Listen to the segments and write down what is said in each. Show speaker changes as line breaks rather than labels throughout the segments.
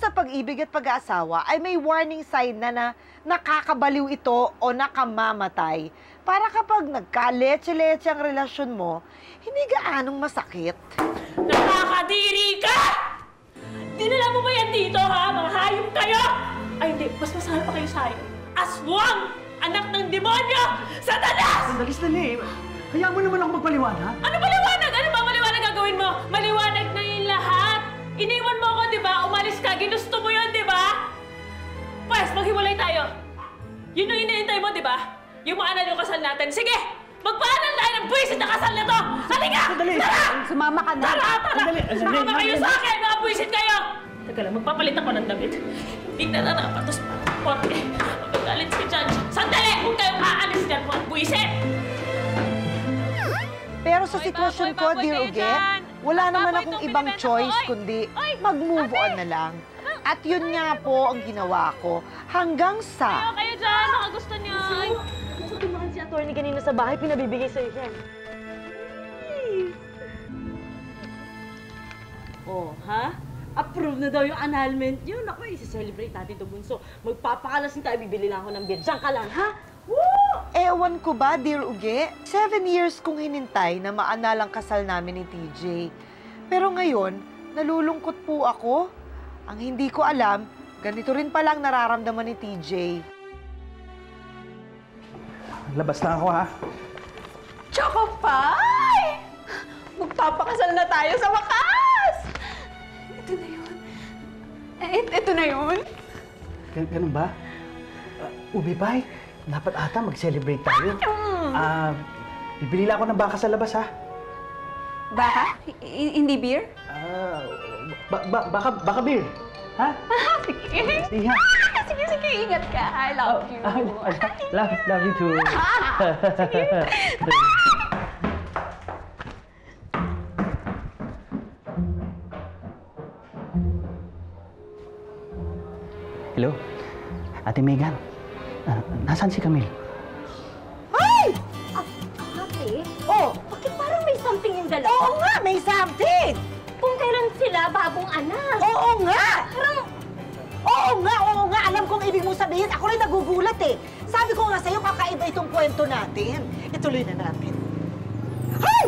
sa pag-ibig at pag-aasawa ay may warning sign na nakakabaliw ito o nakamamatay. Para kapag nagka-leche-leche ang relasyon mo, hindi gaanong masakit.
Nakakadiri ka! Dinala mo ba yan dito, ha? Mga hayop kayo! Ay, hindi. Mas masahal pa kayo sa akin. Aswang! Anak ng demonyo! Satanas!
Sandali. Hayaan mo naman ako magpaliwanag.
Ano maliwanag? Ano ba maliwanag gagawin mo? Maliwanag na yung lahat. Iniwan mo ako, di ba? Umalis ka. Ginusto mo yun, di ba? Pwes, maghiwalay tayo. Yun yung iniintay mo, di ba? Yung maanal yung kasal natin. Sige! Magpaanan tayo ng buwisit na kasal na to! Halika!
Sandali!
Tara!
Sumama ka na!
Tara!
Sandali!
Sumama kayo sa akin! Mga buwisit kayo! Teka lang, magpapalit ako ng damit. Hindi na nakapatos pa. Porte, magagalit si Judge. Sandali! Huwag kayong aalis dyan, mga buwisit!
Pero sa sitwasyon ko, Dear Uge, wala naman akong ibang choice kundi mag-move on na lang. At yun nga po ang ginawa ko hanggang sa...
Kayo dyan, baka gusto niyo.
Gusto tumahan si attorney kanina sa bahay, pinabibigay sa'yo yan. Oh, ha? Approve na daw yung annulment yun. Ako, isi-celebrate natin ito, bunso. Magpapakalasing tayo, bibili lang ako ng beer. Diyan ka lang, ha? Woo!
Ewan ko ba, Dear Uge? 7 years kong hinintay na maanalang kasal namin ni TJ. Pero ngayon, nalulungkot po ako. Ang hindi ko alam, ganito rin palang nararamdaman ni TJ.
Labas na ako, ha?
Choco Pie! Magpapakasal na tayo sa wakas! Ito na yun. Ito na yun.
Ganun ba? Ubi Pie, dapat ata mag-celebrate tayo. Bibili lang ako ng baka sa labas, ha?
Baka? Hindi beer?
Baka beer. Ha?
Sige.
Sige.
Sige, ingat ka. I love you.
Love you too. Hello? Ate Megan, nasaan si Camille?
Ay!
Ate?
Oh!
Bakit parang may something in the lab?
Oo nga, may something!
Kung kailan sila bagong anak.
Oo nga!
Parang...
Oo nga! Alam kong ibig mong sabihin. Ako rin nagugulat eh. Sabi ko nga sa'yo, kakaiba itong kwento natin. Ituloy na natin. Ay!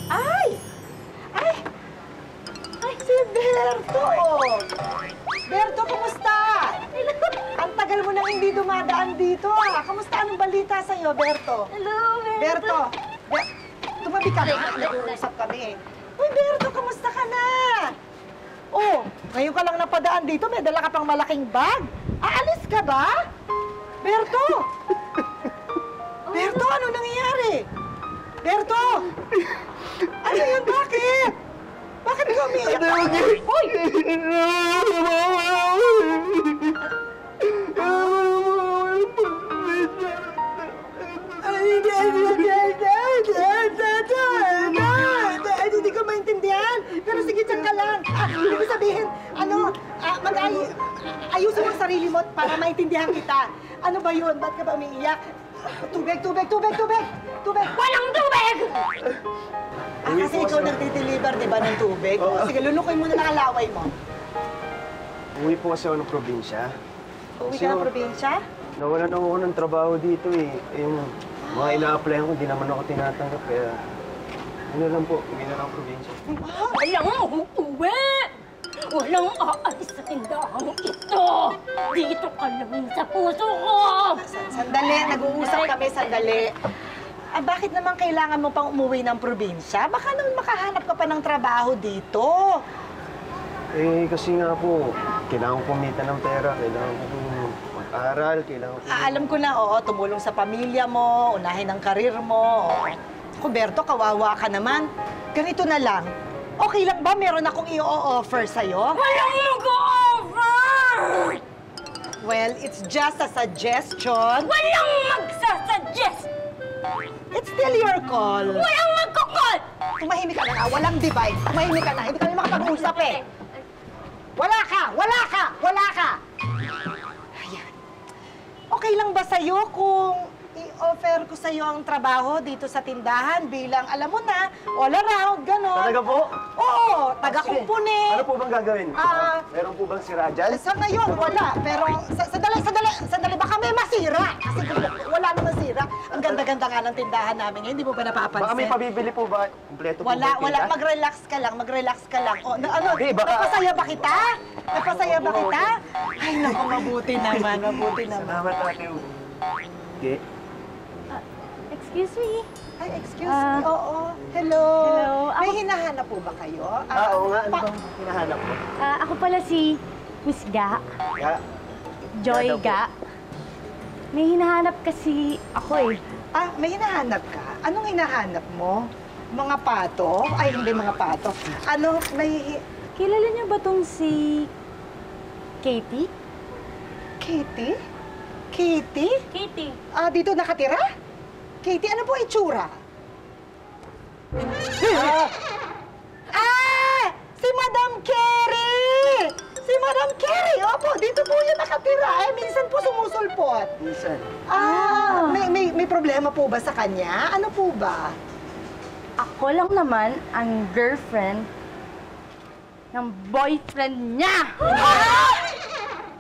Ay! Si Berto! Berto, kumusta? Ang tagal mo nang hindi dumadaan dito ah. Kamusta? Anong balita sa'yo, Berto?
Hello,
Berto! Tumabi ka na. Nag-uusap kami eh. Uy, Berto, kamusta ka na? Oh, ngayon ka lang napadaan dito, may dala ka pang malaking bag. Aalis ka ba? Berto! Berto, ano nangyayari? Berto! Ano yun? Bakit? Bakit ka umiiyak? Hoy! Hindi ko maintindihan. Pero sige, tiyan ka lang. Ibig sabihin, ayusin mo ang sarili mo para maintindihan kita. Ano ba yun? Ba't ka ba umiiyak? Tubig! Walang tubig! Kasi ikaw nagdi-deliver, di ba, ng tubig? Sige, lulukoy mo na lang ang laway mo.
Uwi po kasi ako ng probinsya.
Uwi ka ng probinsya?
Nawalan ako ng trabaho dito eh. Yung mga ina-applyan ko, di naman ako tinatanggap. Kaya, ano lang po, uwi na lang ang probinsya.
Walang uuwi! Walang aalis sa tindahan ito! Dito ka lang sa puso ko!
Sandali, nag-uusap kami, sandali. Bakit naman kailangan mo pang umuwi ng probinsya? Baka naman makahanap ka pa ng trabaho dito.
Eh, kasi nga po, kailangan ko kumita ng pera, kailangan ko mag-aral, kailangan ko...
Alam ko na, oo, tumulong sa pamilya mo, unahin ang karir mo. Kuberto, kawawa ka naman. Ganito na lang. Okay lang ba meron akong i-offer sa'yo?
Walang mag-o-offer!
Well, it's just a suggestion.
Walang magsasuggest!
It's still your call.
Walang magkukol!
Tumahimik ka na nga, walang divide. Tumahimik ka na, hindi kami makapag-usap eh. Wala ka! Ayan. Okay lang ba sa'yo kung offer ko sa'yo ang trabaho dito sa tindahan bilang, alam mo na, all around, gano'n.
Talaga po?
Oo,
Sige.
taga-kumpuni.
Ano po bang gagawin? Meron po bang sira dyan?
Sa ngayon, wala. Pero, sandali, baka may masira. Kasi wala naman sira. Ang ganda-ganda nga ng tindahan namin. Hindi mo ba napapansin?
Baka may pabibili po ba? Kompleto po ba yung
Wala.
tinda?
Mag-relax ka lang. O, ano,
Hindi, baka-
napasaya ba kita? Napasaya ba kita? Ay, naku, mabuti naman.
Salamat, Ate U. Okay.
Excuse me?
Ay, excuse me. Oo. Hello.
Hello.
May hinahanap po ba kayo?
Oo nga. Ano bang hinahanap po?
Ako pala si Miss Ga.
Ya.
Joy
Ga daw po.
Ga. May hinahanap kasi ako eh.
May hinahanap ka? Anong hinahanap mo? Mga pato? Ay, hindi mga pato. Ano, may...
Kilala niyo ba tong si Katie?
Katie? Katie?
Katie.
Dito nakatira? Katie, ano po itsura? Si Madam Carey! Si Madam Carey! Opo, dito po yan nakatira. Minsan po sumusulpot.
Minsan.
May problema po ba sa kanya? Ano po ba?
Ako lang naman ang girlfriend ng boyfriend niya!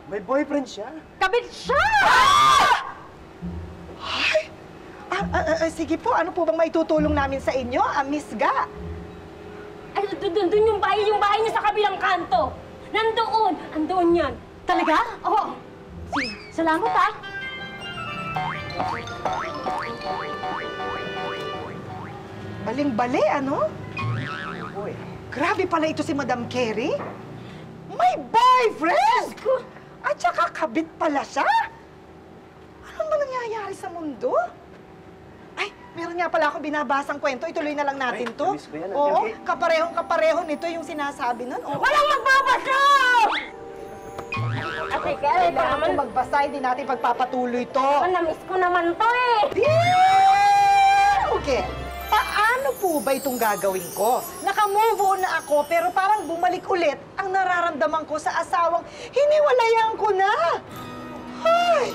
May boyfriend siya?
Kabit siya!
Sige po, ano po bang maitutulong namin sa inyo, Miss Ga?
Ay, doon yung bahay niya sa kabilang kanto. Andoon yan.
Talaga? Oo. Salamat ah.
Baling-bali, ano?
Uy.
Grabe pala ito si Madam Carey. May boyfriend! At saka kabit pala siya? Ano ba nangyayari sa mundo? Ay, meron nga pala akong binabasang kwento. Ituloy na lang natin
Ay,
to.
namiss ko yan.
Oo,
Okay.
kapareho nito yung sinasabi nun. Oo.
Walang magbabasa! Ate Kaya,
Kailangan kong magbasa, hindi natin pagpapatuloy to.
na-miss ko naman to eh.
Okay. Paano po ba itong gagawin ko? Naka-move on na ako, pero parang bumalik ulit ang nararamdaman ko sa asawang hiniwalayan ko na. Ay!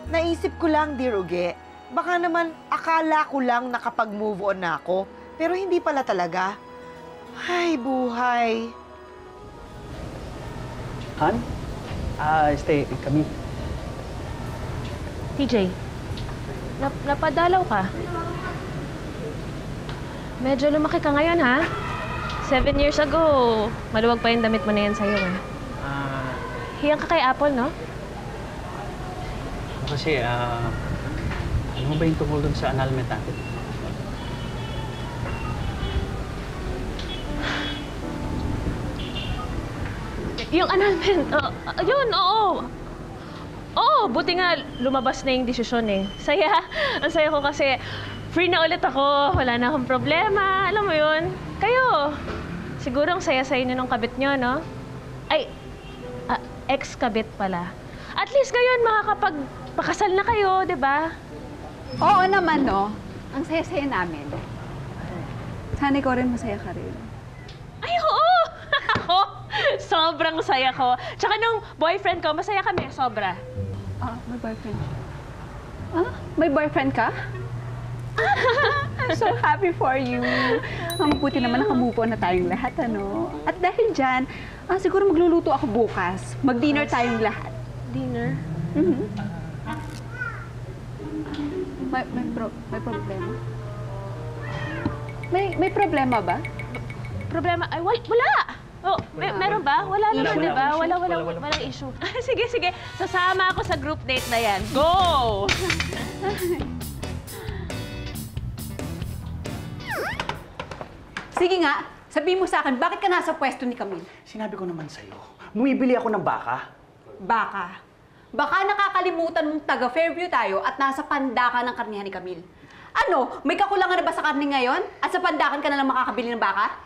Naisip ko lang, Dear Uge, baka naman akala ko lang nakapag-move on na ako, pero hindi pala talaga. Ay, buhay.
Han? Stay kami.
TJ, napadalaw ka. Medyo lumaki ka ngayon, ha? 7 years ago, maluwag pa yung damit mo na yan sa'yo, ha? Hiyang ka kay Apple, no?
Kasi, ano ba yung tungkol dun sa annulment natin?
Yung annulment, yun, oo. Oo, buti nga lumabas na yung desisyon eh. Saya, ang saya ko kasi free na ulit ako, wala na akong problema, alam mo yun. Kayo, siguro ang saya sa inyo nung kabit nyo, no? Ay, ex-kabit pala. At least ngayon makakapagpakasal na kayo, di ba?
Oo naman, no? Ang saya-saya namin. Sana ikaw rin masaya ka rin.
Ay, oo! Ako, sobrang saya ko. Tsaka nung boyfriend ko, masaya kami, sobra.
May boyfriend. May boyfriend ka? I'm so happy for you. Ang buti naman naka-move on na tayong lahat, ano? At dahil dyan, siguro magluluto ako bukas. Mag-dinner tayong lahat.
Dinner?
Mhm. May problema? May problema ba?
Problema? Ay, wala! Oh, meron ba? Wala naman, di ba? Walang issue. Sige, sasama ako sa group date na yan. Go!
Sige nga, sabihin mo sa akin, bakit ka nasa pwesto ni Camille?
Sinabi ko naman sa'yo, bumibili ako ng baka.
Baka. Baka nakakalimutan mong taga Fairview tayo at nasa pandakan ng karnihan ni Camille. Ano, may kakulangan na ba sa karne ngayon? At sa pandakan ka na lang makakabili ng baka?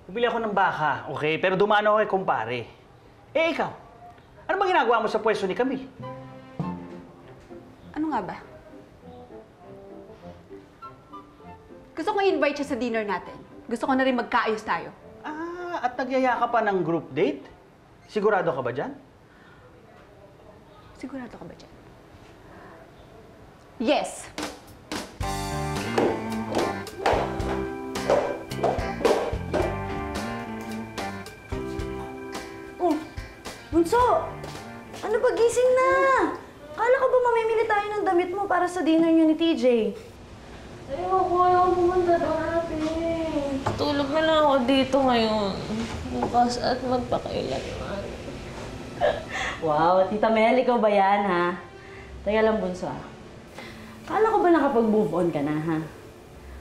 Bumili ako ng baka, okay? Pero dumaan ako kay kumpare. Eh, ikaw, ano ba ginagawa mo sa pwesto ni Camille?
Ano nga ba? Gusto kong invite siya sa dinner natin. Gusto ko na rin magkaayos tayo.
At nagyaya ka pa ng group date? Sigurado ka ba dyan?
Sigurado ka ba dyan? Yes!
Oh, Bunso! Ano ba, gising na? Kala ko ba mamimili tayo ng damit mo para sa dinner niyo ni TJ?
Ayaw pumunta doon, ate. Tulog na lang ako dito ngayon. Bukas at magpakailanman.
Wow, Tita Mel, ikaw ba yan, ha? Teka lang, Bunso, ha? Kala ko ba nakapag-move on ka na, ha?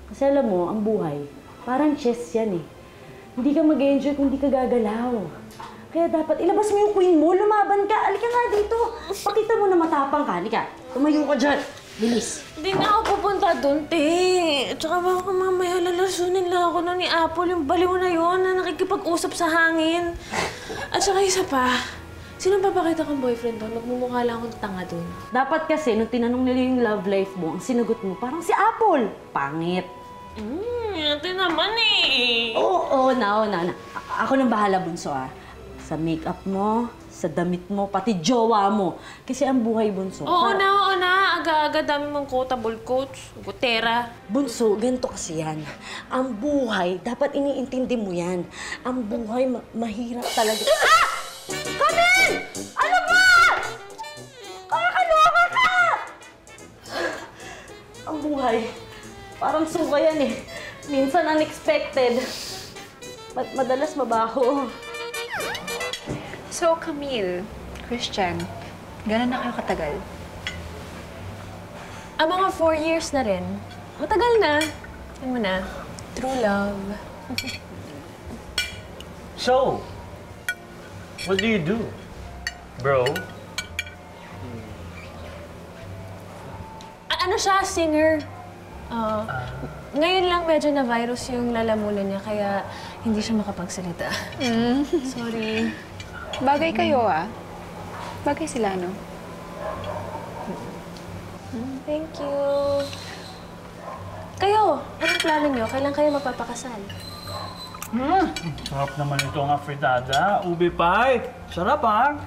Kasi alam mo, ang buhay, parang chess yan, eh. Hindi ka mag-enjoy kung hindi ka gagalaw. Kaya dapat ilabas mo yung queen mo, lumaban ka. Alika nga dito. Pakita mo na matapang ka. Alika, tumayo ka dyan. Bilis.
Hindi na ako pupunta doon, te. At saka baka mamaya lalasunin lang ako na ni Apple, yung baliw na yon na nakikipag-usap sa hangin. At saka isa pa, sino papakita kong boyfriend doon? Magmumukha lang akong tanga doon.
Dapat kasi, nung tinanong nila yung love life mo, ang sinagot mo, parang si Apple. Pangit.
Ate naman eh.
Oo, na. Ako nang bahala, Bunso, ah. Sa makeup mo, sa damit mo, pati jowa mo. Kasi ang buhay, Bunso.
Oo na. Aga-aga dami mong quotable quotes. Gutera.
Bunso, ganito kasi yan. Ang buhay, dapat iniintindi mo yan. Ang buhay, mahirap talaga. Ah! Kamil! Ano ba? Kakaloka ka! Ang buhay, parang suka yan eh. Minsan unexpected. Madalas mabaho.
So, Camille, Christian, gano'n na kayo katagal?
Ang mga 4 years na rin. Matagal na. Yan mo na. True love.
So, what do you do, bro?
Ano siya? Singer. Ngayon lang medyo na-virus yung lalamunan niya, kaya hindi siya makapagsalita. Sorry.
Bagay kayo, ah. Bagay sila, no?
Thank you. Kayo, anong plano niyo? Kailan kayo magpapakasal?
Sarap naman ito ang afritada. Ubi pie. Sarap, ha?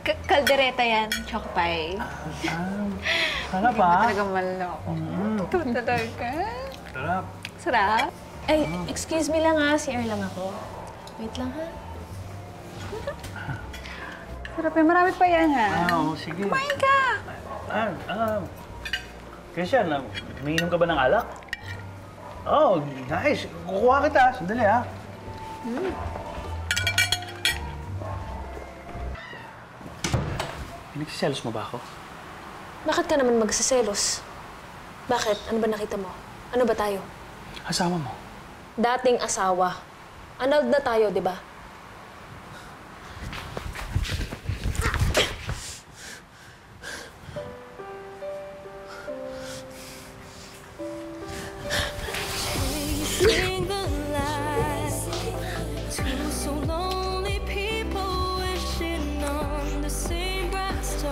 Kaldereta yan, choco pie.
Sarap, ha?
Talaga maloko. Talaga?
Sarap.
Sarap?
Ay, excuse me lang ha. CR lang ako. Wait lang ha.
Sarap eh. Marami pa yan, ha?
Oo, sige.
Kumain ka!
Christian, umiinom ka ba ng alak? Oh, nice. Kukuha kita. Sandali, ha? Pinagsiselos mo ba ako?
Bakit ka naman magsiselos? Bakit? Ano ba nakita mo? Ano ba tayo?
Asawa mo.
Dating asawa. Annulled na tayo, di ba?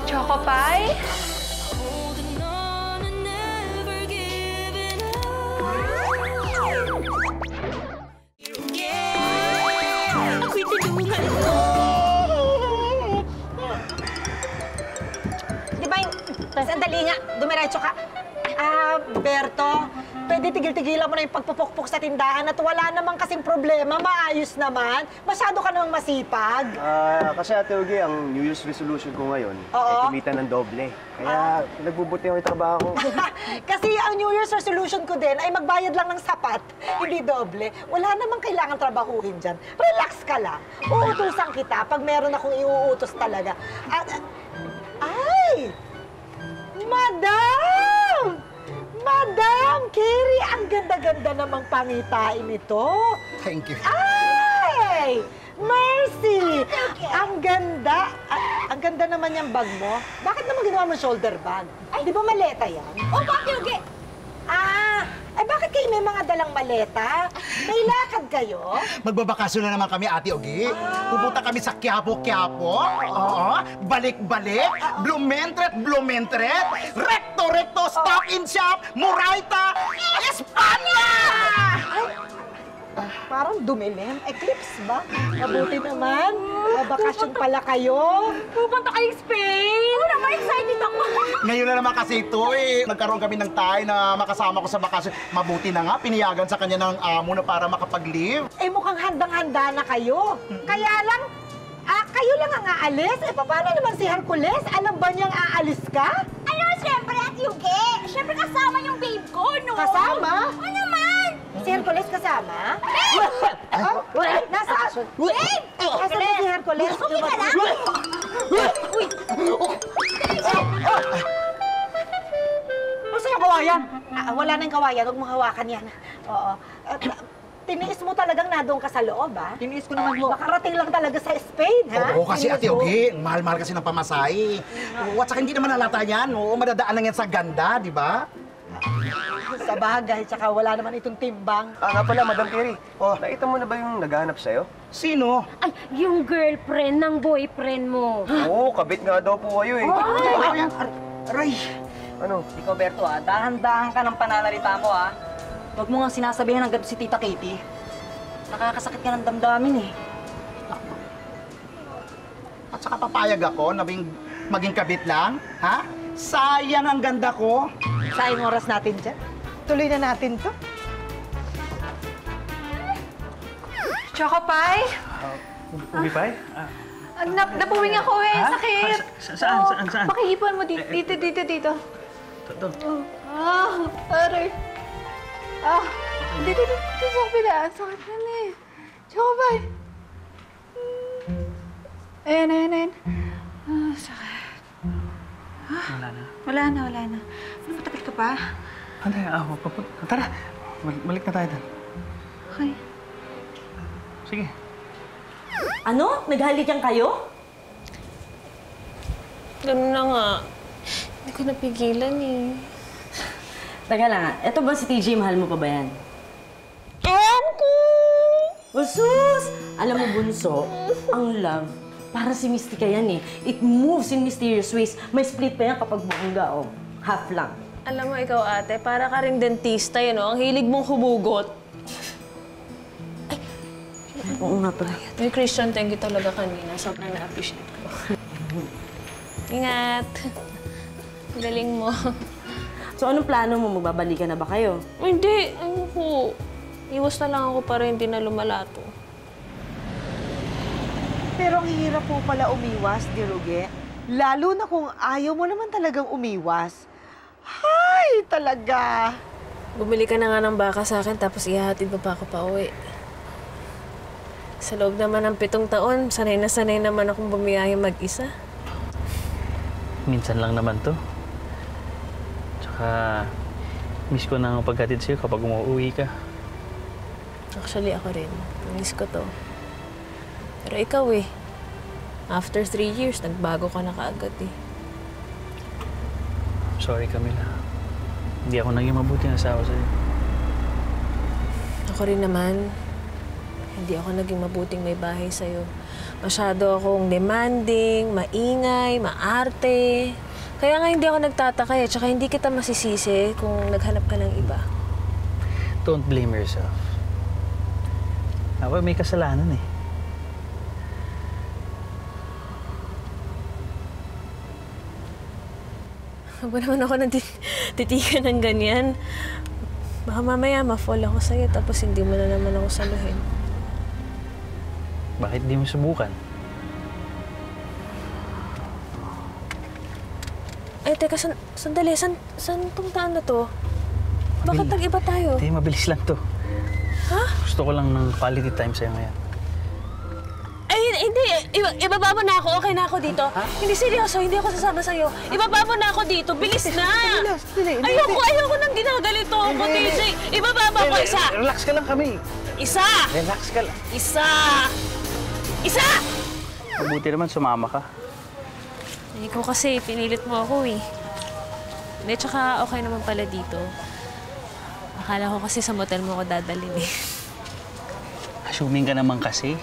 Choco pie?
Di ba sandali nga, dumiretso ka. Berto, pwede tigil-tigilan mo na yung pagpupukpok sa tindahan at wala namang kasing problema, maayos naman. Masyado ka namang masipag.
Kasi Ate Ugi, ang New Year's resolution ko ngayon ay kumita ng doble. Kaya nagbubuti yung trabaho ko.
Kasi ang New Year's resolution ko din ay magbayad lang ng sapat, hindi doble. Wala namang kailangan trabahuhin dyan. Relax ka lang. Uutusan kita pag meron akong iuutos talaga. Ay! Madam! Madam Carrie, ang ganda-ganda namang pangitain nito.
Thank you.
Ay! Mercy! Ang ganda. Ang ganda naman yung bag mo. Bakit naman ginawa mo shoulder bag? Ay, di ba maleta yan? Oh, bakit? Okay. Bakit kayo may mga dalang maleta? May lakad kayo?
Magbabakasyon na naman kami, Ate Ugi. Pupunta kami sa Quiapo. Oo. Balik-balik. Blumentret. Recto. Stop in Shop. Murayta. Espanya!
Parang dumilim. Eclipse ba? Mabuti naman. Babakasyon pala kayo.
Pupunta kayong Spain! Oo naman, excited ako!
Ngayon na naman kasi ito eh. Nagkaroon kami ng time na makasama ko sa bakasyon. Mabuti na nga, piniyagan sa kanya ng amo na para makapag-leave.
Eh mukhang handang-handa na kayo. Kaya lang, kayo lang ang aalis. Eh paano naman si Hercules? Alam ba niyang aalis ka?
Ano, siyempre, at Yuge. Siyempre kasama yung babe ko, no?
Kasama?
Oo naman.
Si Hercules kasama? Nasa...
Babe!
Nasaan na si Hercules?
Okay ka lang? Uy!
Masa yung kawayan? Wala nang kawayan. Huwag mong hawakan yan. Oo. Tiniis mo talagang nadong ka sa loob, ha?
Tiniis ko naman mo.
Makarating lang talaga sa Spain, ha?
Oo, kasi
Tiniis
Ate
mo.
Ogie, mahal-mahal kasi ng pamasahe. Oo, at saka hindi naman halata yan. Oo, madadaan lang yan sa ganda, di ba?
Sa bagay, tsaka wala naman itong timbang.
Nga pala, Madam Terry. Oh, nakita mo na ba yung naghahanap sa'yo?
Sino?
Ay, yung girlfriend ng boyfriend mo.
Oo, kabit nga daw po kayo eh.
Aray!
Ano?
Ikaw, Berto, dahan-dahan ka ng pananalita mo, Huwag mo nga sinasabihan ng ganito si Tita Katie. Nakakasakit ka ng damdamin, eh.
At saka papayag ako na maging kabit lang, ha? Sayang ang ganda ko.
Sayang oras natin dyan. Tuloy na natin to.
Choco Pie?
Ubi Pie?
Napuwing ako eh.
Ha?
Sakit.
Saan?
Pakihipan mo dito. Dito. Aray. Dito sa kapila. Sakit na eh. Choco Pie. Ayan. Sakit. Wala na. Ano, matagal ka pa?
Tara, balik na tayo doon.
Okay.
Sige.
Ano? Naghalikan kayo?
Ganun na nga. Hindi ko napigilan eh.
Teka lang, eto ba si TJ, mahal mo pa ba yan?
Ewan ko!
Usus! Alam mo, Bunso, ang love, para si Mystica yan eh. It moves in mysterious ways. May split pa yan kapag bongga o half lang.
Alam mo ikaw ate, para ka ring dentista yun, no? Ang hilig mong humugot.
Oo nga pala.
May Christian, thank you talaga kanina. Sobrang na-appreciate ko. Ingat. Galing mo.
So anong plano mo? Magbabalikan na ba kayo?
Hindi. Ayoko. Iwas na lang ako para hindi na lumalato.
Pero ang hirap po pala umiwas, Diruge. Lalo na kung ayaw mo naman talagang umiwas. Hay, talaga.
Bumili ka na nga ng baka sa akin tapos ihahatid mo pa ako pa uwi. Sa loob naman ng 7 taon, sanay naman akong bumiyahe mag-isa.
Minsan lang naman to. Tsaka, miss ko na ang paghatid sa'yo kapag umuwi ka.
Actually, ako rin. Miss ko to. Pero ikaw eh. After 3 years, nagbago ka na kaagad eh.
Sorry, Camila. Hindi ako naging mabuting asawa sa'yo.
Ako rin naman. Hindi ako naging mabuting may bahay sa'yo. Masyado akong demanding, maingay, maarte. Kaya nga hindi ako nagtataka eh. Tsaka hindi kita masisisi kung naghanap ka ng iba.
Don't blame yourself. Ako may kasalanan eh.
Huwag ba naman ako titigan ng ganyan? Baka mamaya ma-fall ako sa'yo tapos hindi mo na naman ako saluhin.
Bakit di mo subukan?
Ay, teka, sandali. Saan tong daan na to? Bakit nag-iba tayo?
Hindi, mabilis lang to.
Ha?
Gusto ko lang ng quality time sa'yo ngayon.
Ay, hindi. Ibaba mo na ako. Okay na ako dito. Hindi, seryoso. Hindi ako sasama sa'yo. Ibaba mo na ako dito. Bilis na! Ayoko nang ginagalito ako, TJ. Ibaba mo ako isa!
Relax ka lang kami.
Isa!
Relax ka lang.
Isa!
Mabuti naman sumama ka.
Ikaw kasi, pinilit mo ako eh. Hindi, tsaka okay naman pala dito. Akala ko kasi sa motel mo ako dadalhin eh.
Assuming ka naman kasi.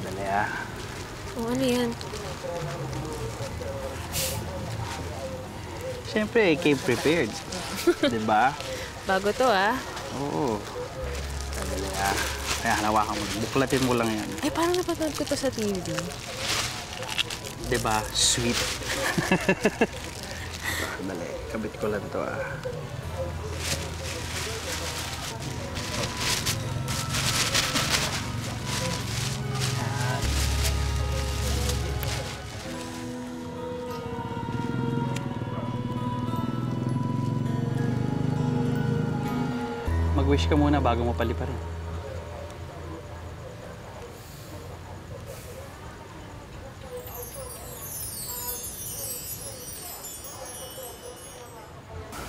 Dali ah.
O, ano yan?
Siyempre, came prepared. Diba?
Bago to, ah.
Oo. Kaya hanawakan mo. Buklatin mo lang yan.
Ay, parang napanood ko to sa TV.
Diba? Sweet. Dali, kabit ko lang to ah. Mag-wish ka muna bago mo paliparin.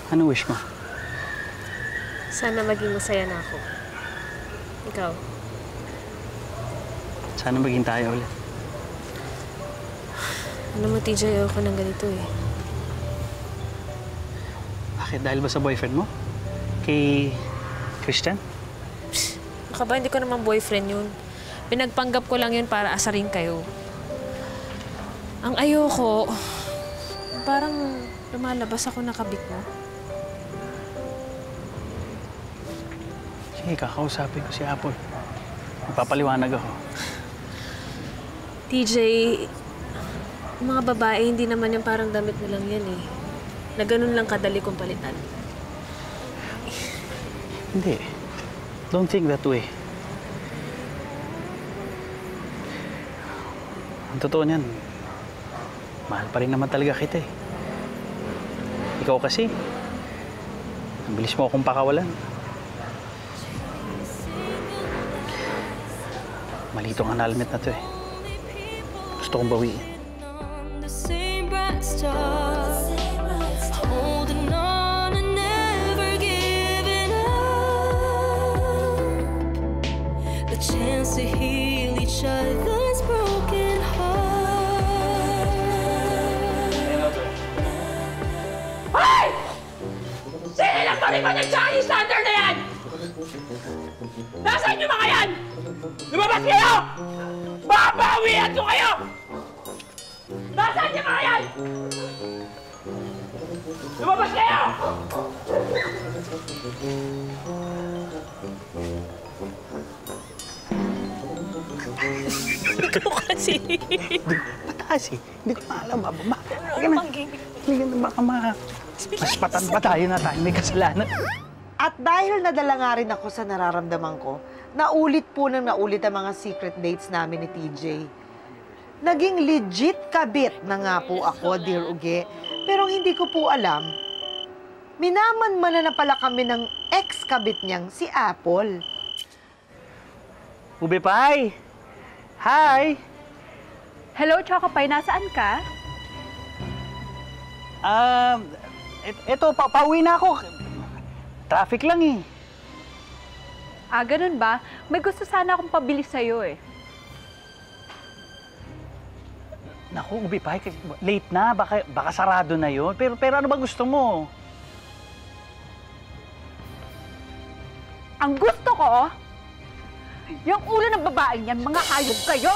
Ano wish mo?
Sana maging masaya na ako. Ikaw?
Sana maging tayo ulit.
Ano mo, TJ, ayoko ng ganito eh.
Bakit? Dahil ba sa boyfriend mo? Kay Christian?
Baka ba, hindi ko naman boyfriend yun. Pinagpanggap ko lang yun para asarin kayo. Ang ayoko, parang lumalabas ako nakabik mo.
Sige, kakausapin ko si Apple. Magpapaliwanag ako.
TJ, mga babae, hindi naman yung parang damit mo lang yan eh. Na ganun lang kadali kong palitan.
Hindi. Don't think that way. Ang totoo niyan, mahal pa rin naman talaga kita eh. Ikaw kasi, ang bilis mo akong pakawalan. Mali itong annulment na to eh. Gusto kong bawiin.
Chance to heal each other's broken heart.
Hoy! Sino lang palipad ng Chinese Thunder na yan? Nasaan yung mga yan? Lumabas kayo! Babawian ko kayo! Nasaan yung mga yan? Lumabas kayo!
Ikaw kasi.
Mataas eh. Hindi ko maalam. Baka maspatan pa tayo na tayo may kasalanan.
At dahil nadala nga rin ako sa nararamdaman ko, naulit po ang mga secret dates namin ni TJ. Naging legit kabit na nga po ako, Dear Uge. Pero hindi ko po alam, minaman-mana na pala kami ng ex-kabit niyang si Apple.
Ube Pai! Hi!
Hello, Choco Pie. Nasaan ka?
Eto, pauwi na ako. Traffic lang eh.
Ah, ganun ba? May gusto sana akong pabili sa'yo eh.
Naku, Ube Pai, late na. Baka sarado na yun. Pero ano ba gusto mo?
Ang gusto ko, yung ulo ng babaeng yan, mga hayop kayo!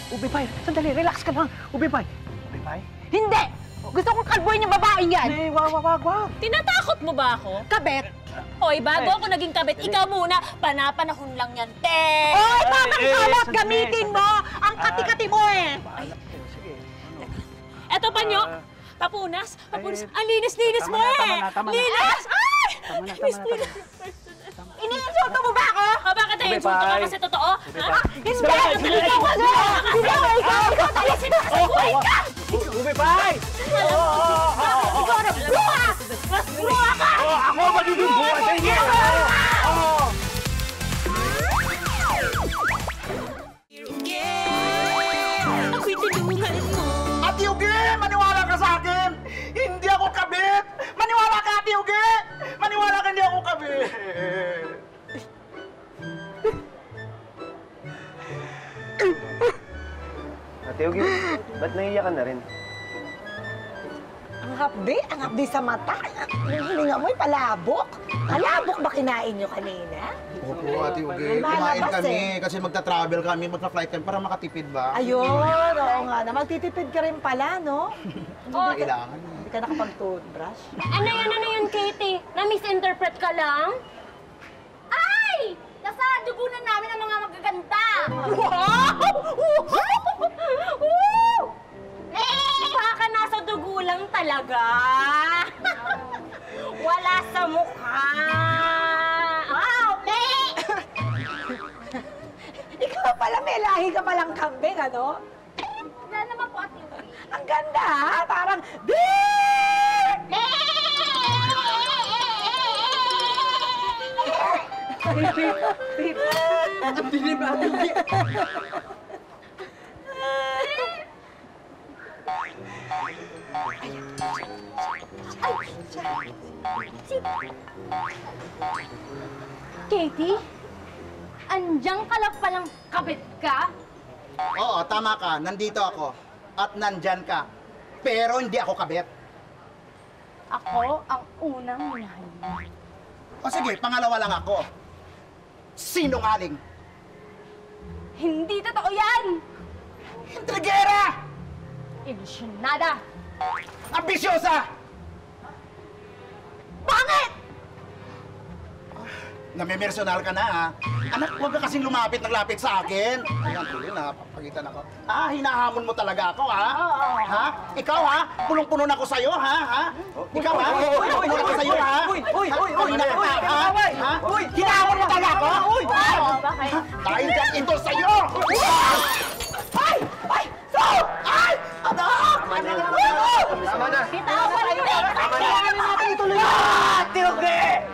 Ube Pai, sandali, relax ka lang. Ube Pai. Ube Pai?
Hindi! Gusto kong kalbuhin yung babaeng yan!
Hey, wag.
Tinatakot mo ba ako?
Kabet!
Hoy, bago ako naging kabit, ikaw muna. Panapanahon lang yan, te!
Oy, tamang salat! Gamitin mo! Ang kati-kati mo eh!
Eto pa nyo, papunas. Ang linis-linis mo eh!
Tama na.
Linis! Ay!
Tama na.
Iniinsulto mo ba ako?
Bakit tayo insulto ka kasi totoo? Ha?
Hindi! Ikaw ka na! Ikaw tayo sinasabuhay ka!
Ube Pai!
Ikaw na! Bruha! Bruha ka!
Ako magiging buwan sa inyo!
Ako'y tulungan mo.
Ate Uge, maniwala ka sa akin! Hindi ako kabit! Maniwala ka, Ate Uge! Maniwala ka, hindi ako kabit!
Ate Ugi, ba't naiiyak ka na rin?
Ang hapdi sa mata. Yung hininga mo'y palabok. Palabok ba kinain nyo kanina?
Opo, Ate Uge. Kumain kami kasi magta-travel kami, magta-flight kami para makatipid ba?
Ayun, oo nga na. Magtitipid ka rin pala, no?
Hindi kailangan.
Hindi ka nakapag-toothbrush?
Ano yun, Katie? Na-misinterpret ka lang? Ay! Nasa dugunan namin ang mga magaganda! Wow! Woo! Baka nasa dugo lang talaga! Wala sa mukha! Wow!
Ikaw pala, may lahi ka palang kambing, ano?
Wala naman po, Ate Ubi.
Ang ganda, ha? Parang, beep!
Ang dilim, Ate Ugi.
Katie? Andiyan ka lang palang kabit ka?
Oo, tama ka. Nandito ako. At nandyan ka. Pero hindi ako kabit.
Ako ang unang minahal mo.
O sige, pangalawa lang ako. Sinungaling.
Hindi totoo yan!
Intrigera!
Ilusyonada!
Ambisyosa!
Pangit!
Namimersonal ka na, ha? Anak, huwag ka kasing lumapit ng lapit sa akin. Ayan, tuloy na, papagitan ako. Hinahamon mo talaga ako, ha? Ha? Ikaw, ha? Punong-puno na ako sa'yo, ha? Ikaw, ha? Punong-puno na ako sa'yo, ha? Uy, ha? Hinahamon mo talaga ako? Dahil dyan ito sa'yo! Ay! Ay! So! Ay! Anak!
Tama na!
Bitawan mo eh!
Natin ituloy! Ate Ugi!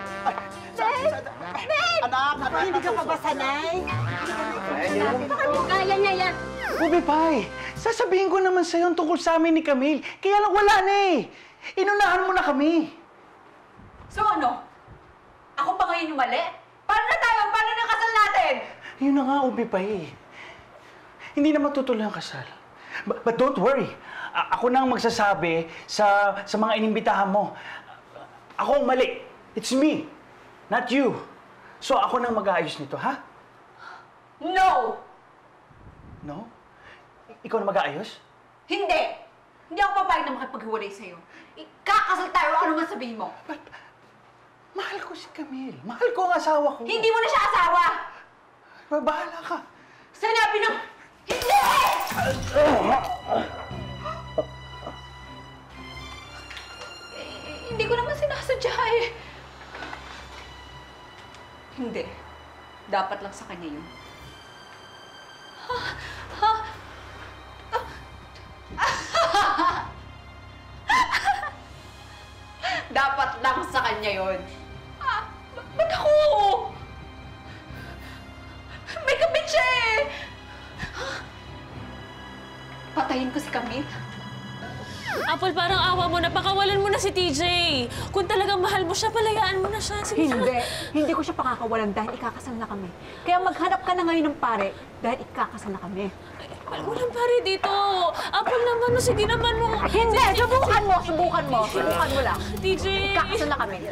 Anak!
Hindi ka pa ba sanay?
Kaya niya yan!
Ubi, Pai, sasabihin ko naman sa'yo ang tungkol sa amin ni Camille. Kaya lang wala na eh. Inunahan mo na kami.
So ano? Ako pa ngayon yung mali? Paano na tayo? Paano na kasal natin?
Yun na nga, Ubi, Pai. Hindi na matutuloy ang kasal. But don't worry. Ako na ang magsasabi sa mga inimbitahan mo. Ako ang mali. It's me, not you. So ako na ang mag-aayos nito, ha?
No!
No? Ikaw na mag-aayos?
Hindi! Hindi ako papayag na makipaghiwalay sa'yo. Ikakasal tayo, ano man sabihin mo?
But, mahal ko si Camille. Mahal ko ang asawa ko.
Hindi mo na siya asawa!
Bahala ka.
Sinabi ng... Hindi! Hindi ko naman sinasadya eh. Hindi. Dapat lang sa kanya yun. Dapat lang sa kanya yun. Ba't ako? May kapit siya eh! Patayin ko si Camille?
Apple, parang awa mo na. Pakawalan mo na si TJ. Kung talagang mahal mo siya, palayaan mo na siya. Sige na.
Hindi ko siya pakakawalan dahil ikakasal na kami. Kaya maghanap ka na ngayon ng pare dahil ikakasal na kami.
Walang pare dito. Apple naman, no, sige naman mo.
Hindi! Subukan mo! Subukan mo! Subukan mo lang.
TJ!
Ikakasal na kami.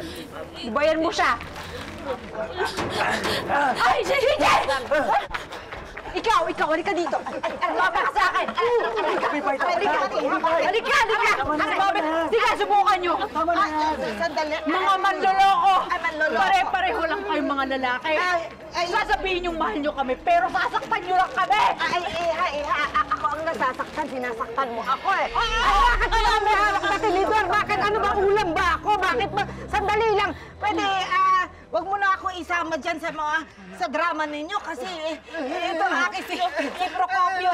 Ibayan mo siya!
Ay, TJ!
Ikaw! Halika dito! Lumapit ka sa akin! Halika! Sige, subukan nyo!
Sandali.
Mga manloloko! Pare-pareho lang kayong mga lalaki. Sasabihin yung mahal nyo kami, pero sasaktan nyo lang kami!
Ako ang nasasaktan, sinasaktan mo ako eh. Bakit wala may hawak na tinidor? Bakit ano ba, ulam ba ako? Bakit ba? Sandali lang. Pwede, wag mo na ako isama dyan sa drama ninyo kasi ito akin si Procopio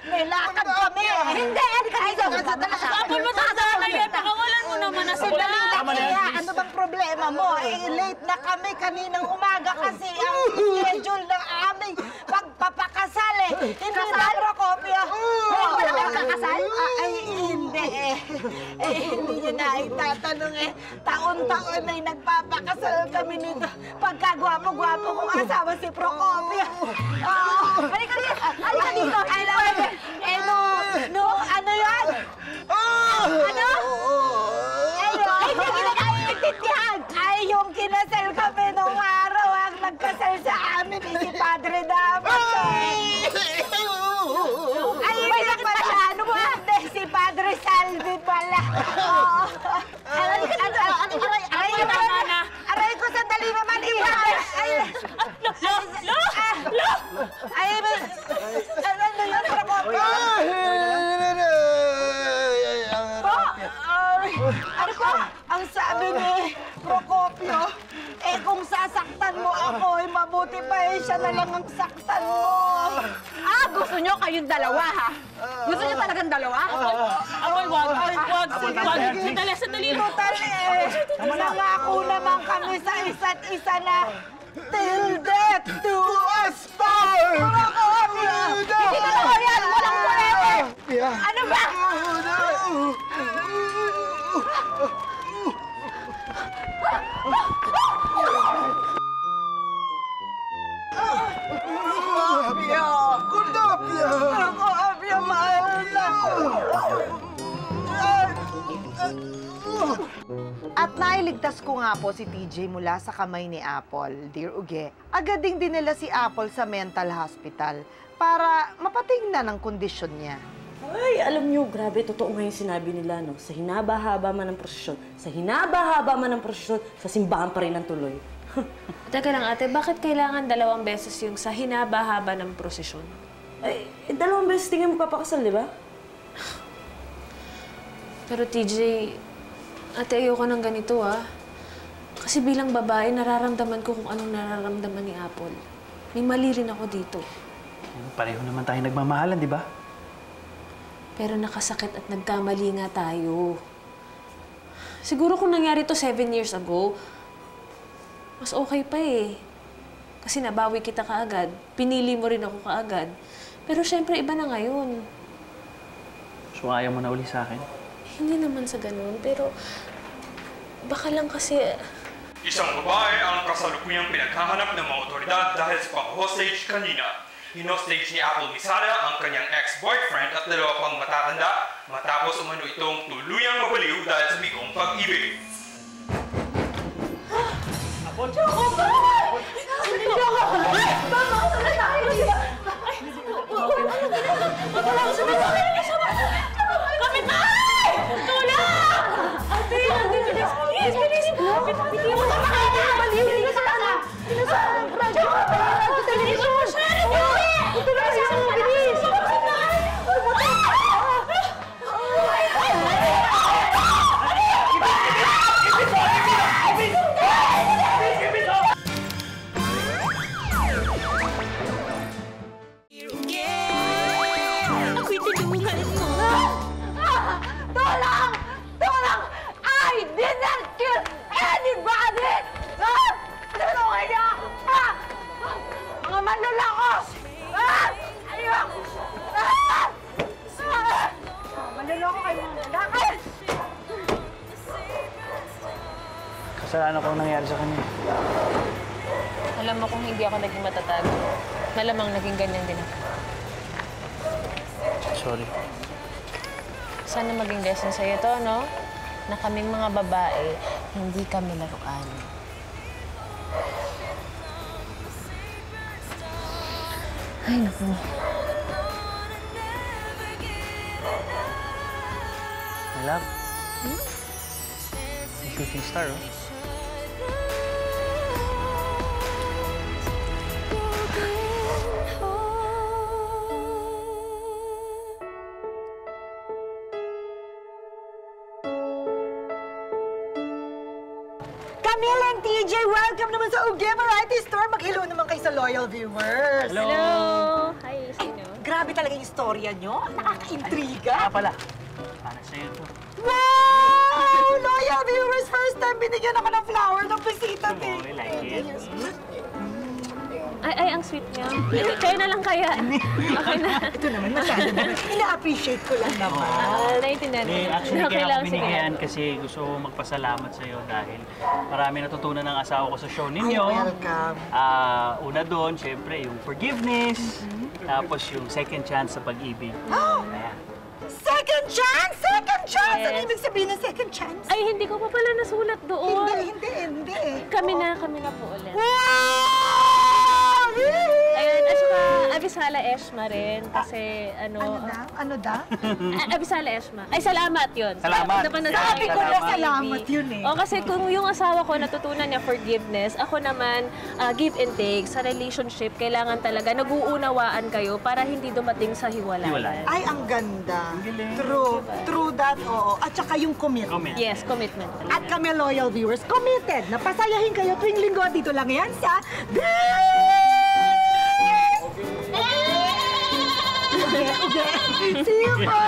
may lakad kami. Hindi, halika dito.
Apple, matanda na yan. Pakawalan mo naman na sila.
Ano bang problema mo? Late na kami kaninang umaga kasi ang schedule ng aming pagpapakasal Hindi na Procopio.
Hindi na kayo kakasal?
Ay, hindi hindi nyo na itatanong taon-taon ay nagpapakasal kami nito. Pagkagwapo-gwapo kong asawa si Procopio. Halika dito. Ano yan? Ano? Hindi kita naiintindihan. Ay, yung kinasal kami nung araw ang nagkasal sa amin si Padre Damaso. Ay, may sakit pa siya. Ano ba? Si Padre Salvi pala. Sabi ni Procopio, eh kung sasaktan mo ako, eh mabuti pa eh siya na lang ang saktan mo.
Gusto nyo kayong dalawa, ha? Gusto nyo talagang dalawa?
Apol, wag. Sandali.
Nangako naman kami sa isa't isa na till death do us part! Hindi ka na yan! Walang pwede! Ano ba? Ako, Abia, mahal na! At nailigtas ko nga po si TJ mula sa kamay ni Apple, Dear Uge. Agad ding dinala si Apple sa mental hospital para mapatingnan ang kondisyon niya.
Ay, alam nyo, grabe, totoo nga yung sinabi nila, no? Sa hinaba-haba man ng prosesyon, sa simbahan pa rin ang tuloy.
Teka lang ate, bakit kailangan 2 beses yung sa hinaba-haba ng prosesyon?
Ay, 2 beses tingin mo papakasal, di ba?
Pero TJ, ate, ayoko ng ganito Kasi bilang babae, nararamdaman ko kung anong nararamdaman ni Apple. May mali rin ako dito.
Pareho naman tayo nagmamahalan, di ba?
Pero nakasakit at nagkamali nga tayo. Siguro kung nangyari to 7 years ago, mas okay pa eh. Kasi nabawi kita kaagad. Pinili mo rin ako kaagad. Pero syempre, iba na ngayon.
So ayaw mo na uli sa akin?
Hindi naman sa ganun, pero baka lang kasi...
Isang babae ang kasalukuyang pinaghahanap ng mga otoridad dahil sa pang-hostage kanina. Hinostage ni Apple Misada ang kanyang ex-boyfriend at 2 pang matatanda matapos umano itong tuluyang mabaliw dahil sa bigong pag-ibig.
Apple?
Kapitay! Tulong! Ate, bilis! Kapitay mo sa mga baliw ka sana! Radyo ka pa! Bilis!
Tulong! I didn't kill anybody! Tulungan niyo ako! Mga manlulakos! Ayoko! Manluloko kayo mga lalaki!
Kasalanan ko ang nangyari sa kanya.
Alam mo kung hindi ako naging matatag, malamang naging ganyan din ako.
Sorry.
Sana maging lesson sa'yo to, no? Na kaming mga babae, hindi kami laruan. Ay, naku.
My love. May shooting star, oh.
Camille and TJ, welcome naman sa Uge Variety Store. Mag-hello naman kayo sa loyal viewers.
Hello! Hi, sino?
Grabe talaga yung istorya nyo. Nakaka-intriga.
Pala. Para sa'yo to.
Wow! Loyal viewers, first time binigyan ako ng flower ng bisita.
Oh, I like it.
Ay, ang sweet niya. Kayo na lang kaya. Okay na.
Ito naman, masyado naman. Ina-appreciate ko lang naman.
Naiintindihan ko.
Actually,
Okay
kaya
lang,
ako
sige.
binigyan kasi gusto ko magpasalamat sa'yo dahil marami natutunan ng asawa ko sa show ninyo.
Ay, welcome.
Una doon, syempre, yung forgiveness. Tapos yung second chance sa pag-ibig. Ayan.
Second chance! Second chance! Ano
Yes.
ibig sabihin ng second chance?
Ay, hindi ko pa pala nasulat doon.
Hindi.
Kami na po ulit.
Wow!
Ayan, at saka Abisala Eshma rin. Kasi ano...
Ano daw?
Abisala Eshma. Ay, salamat yun.
Salamat.
Napanood ko
Sabi
kay
ko na
Baby.
salamat yun eh.
O, kasi kung yung asawa ko natutunan niya forgiveness, ako naman give and take. Sa relationship, kailangan talaga nag-uunawaan kayo para hindi dumating sa hiwalayan.
Ay, ang ganda. True. True that, oo. At saka yung commitment.
Yes, commitment.
At kami loyal viewers, committed na pasayahin kayo tuwing linggo dito lang yan sa See you po!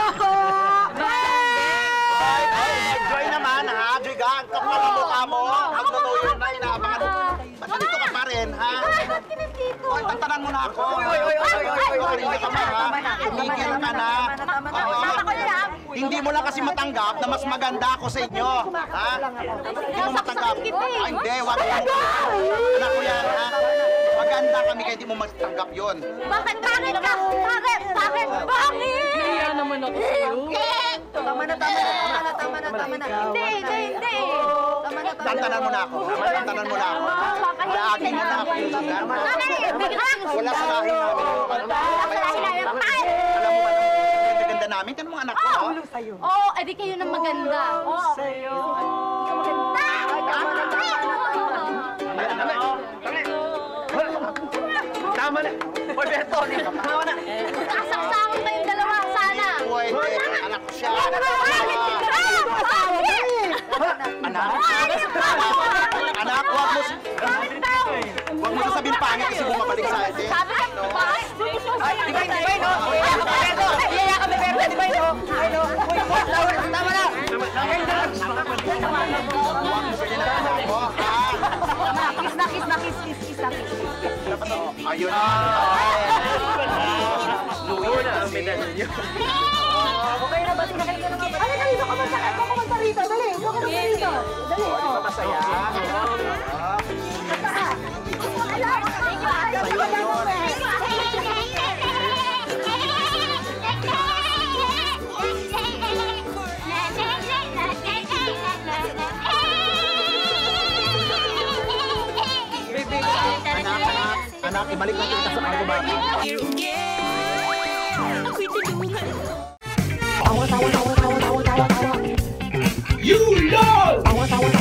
Joy naman, ha? Jiga, ang kapal ang mukha mo. Ang totoo yun na inaabangan mo. Ba't nandito ka pa rin, ha?
Ba't kinandito?
Oy, tantanan mo na ako. Tumigil ka na, ha? Tumigil ka na. Hindi mo lang kasi matanggap na mas maganda ako sa inyo. Ha? Hindi mo matanggap. Ay, hindi. Wag mo. Anak ko yan, ha? Maganda kami kaya hindi mo matanggap yun.
Bakit? Bakit ka? Bakit? Bakit? Bakit?
Kaya naman ako sa'yo.
Tama na.
Hindi.
Tantanan mo na ako. Tantanan mo na ako. Laagin mo na ako. Wala sa lahi namin. Alam mo ba ang ganda namin? Tanong mga anak ko.
Oo, edi kayo na maganda.
Sa'yo.
Tama na! Hoy, Berto! Tama na!
Kasaksakan kayong dalawa, sana.
Pwede. Anak ko siya. Anak? Anak, wag mo sasabihin pangit kasi bumabalik sa atin.
Ay, di ba, no? Iya kami, Berto, di ba, no? Ay, no? Uy, tama na! Kiss na.
Ayun.
Luyo na ang medalyo.
Okay na, bati na kayo na nga.
Ay, dali, kumanta rito. Dali, kumanta rito. Dali, oh.
Masaya. Anak, ibalik natin kita sa mga bata.
You know!